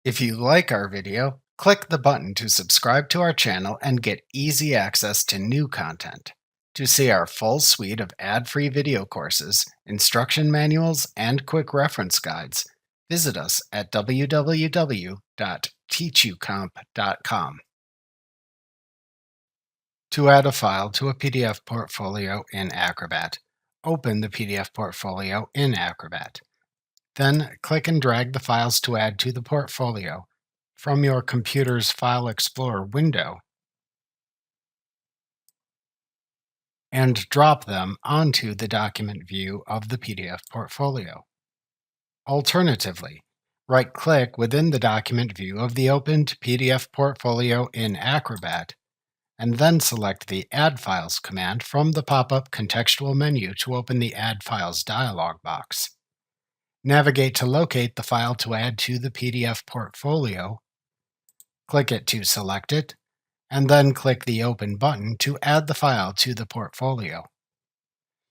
If you like our video, click the button to subscribe to our channel and get easy access to new content. To see our full suite of ad-free video courses, instruction manuals, and quick reference guides, visit us at www.teachucomp.com. To add a file to a PDF portfolio in Acrobat, open the PDF portfolio in Acrobat. Then click and drag the files to add to the portfolio from your computer's File Explorer window and drop them onto the document view of the PDF portfolio. Alternatively, right-click within the document view of the opened PDF portfolio in Acrobat and then select the Add Files command from the pop-up contextual menu to open the Add Files dialog box. Navigate to locate the file to add to the PDF portfolio, click it to select it, and then click the Open button to add the file to the portfolio.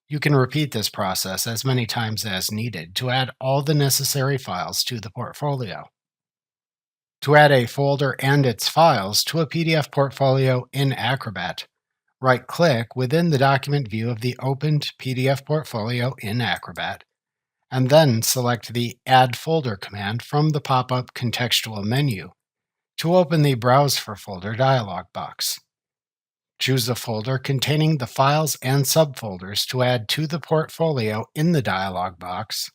You can repeat this process as many times as needed to add all the necessary files to the portfolio. To add a folder and its files to a PDF portfolio in Acrobat, right-click within the document view of the opened PDF portfolio in Acrobat, and then select the Add Folder command from the pop-up contextual menu to open the Browse for Folder dialog box. Choose a folder containing the files and subfolders to add to the portfolio in the dialog box,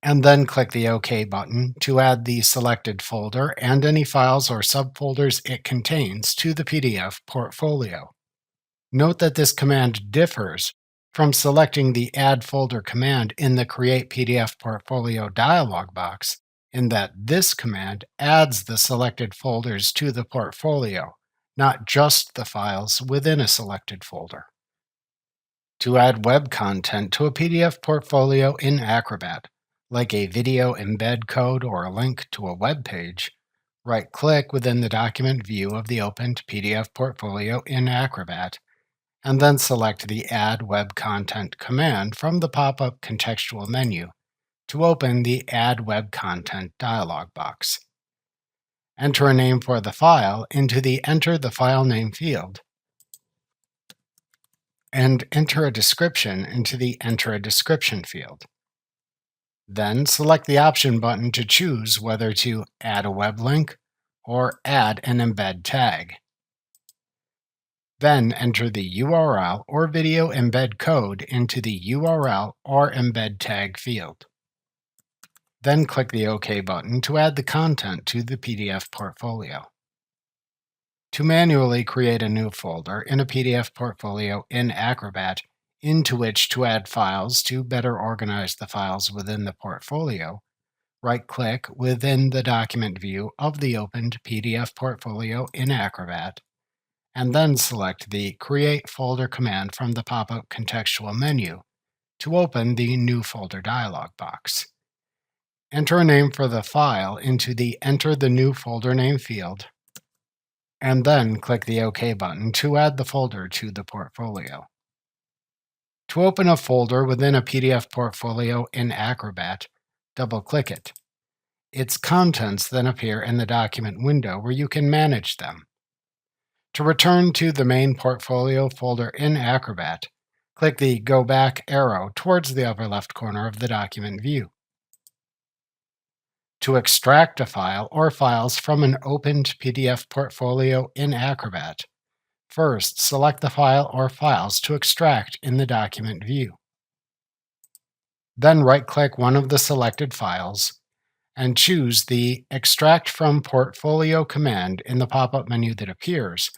and then click the OK button to add the selected folder and any files or subfolders it contains to the PDF portfolio. Note that this command differs from selecting the Add Folder command in the Create PDF Portfolio dialog box in that this command adds the selected folders to the portfolio, not just the files within a selected folder. To add web content to a PDF portfolio in Acrobat, like a video embed code or a link to a web page, right-click within the document view of the opened PDF portfolio in Acrobat, and then select the Add Web Content command from the pop-up contextual menu to open the Add Web Content dialog box. Enter a name for the file into the Enter the File Name field, and enter a description into the Enter a Description field. Then select the Option button to choose whether to add a web link or add an embed tag. Then enter the URL or video embed code into the URL or embed tag field. Then click the OK button to add the content to the PDF portfolio. To manually create a new folder in a PDF portfolio in Acrobat into which to add files to better organize the files within the portfolio, right-click within the document view of the opened PDF portfolio in Acrobat, and then select the Create Folder command from the pop-up contextual menu to open the New Folder dialog box. Enter a name for the file into the Enter the New Folder Name field, and then click the OK button to add the folder to the portfolio. To open a folder within a PDF portfolio in Acrobat, double-click it. Its contents then appear in the document window where you can manage them. To return to the main portfolio folder in Acrobat, click the Go Back arrow towards the upper left corner of the document view. To extract a file or files from an opened PDF portfolio in Acrobat, first select the file or files to extract in the document view. Then right-click one of the selected files and choose the Extract from Portfolio command in the pop-up menu that appears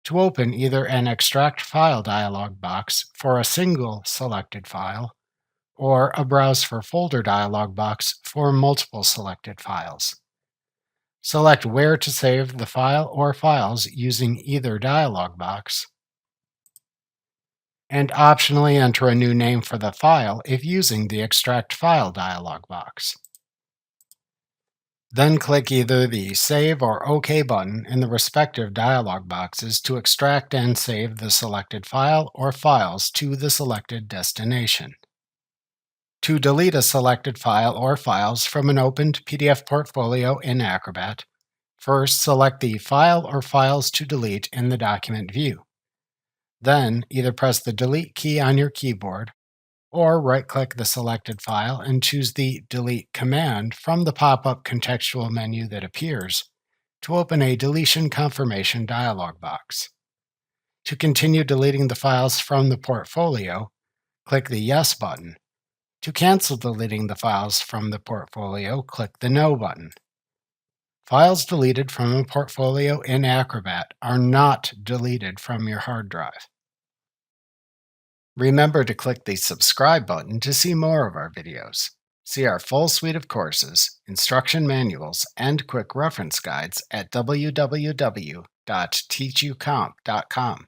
to open either an Extract File dialog box for a single selected file or a Browse for Folder dialog box for multiple selected files. Select where to save the file or files using either dialog box, and optionally enter a new name for the file if using the Extract File dialog box. Then click either the Save or OK button in the respective dialog boxes to extract and save the selected file or files to the selected destination. To delete a selected file or files from an opened PDF portfolio in Acrobat, first select the File or Files to Delete in the document view. Then either press the Delete key on your keyboard or right-click the selected file and choose the Delete command from the pop-up contextual menu that appears to open a deletion confirmation dialog box. To continue deleting the files from the portfolio, click the Yes button. To cancel deleting the files from the portfolio, click the No button. Files deleted from a portfolio in Acrobat are not deleted from your hard drive. Remember to click the subscribe button to see more of our videos. See our full suite of courses, instruction manuals, and quick reference guides at www.teachucomp.com.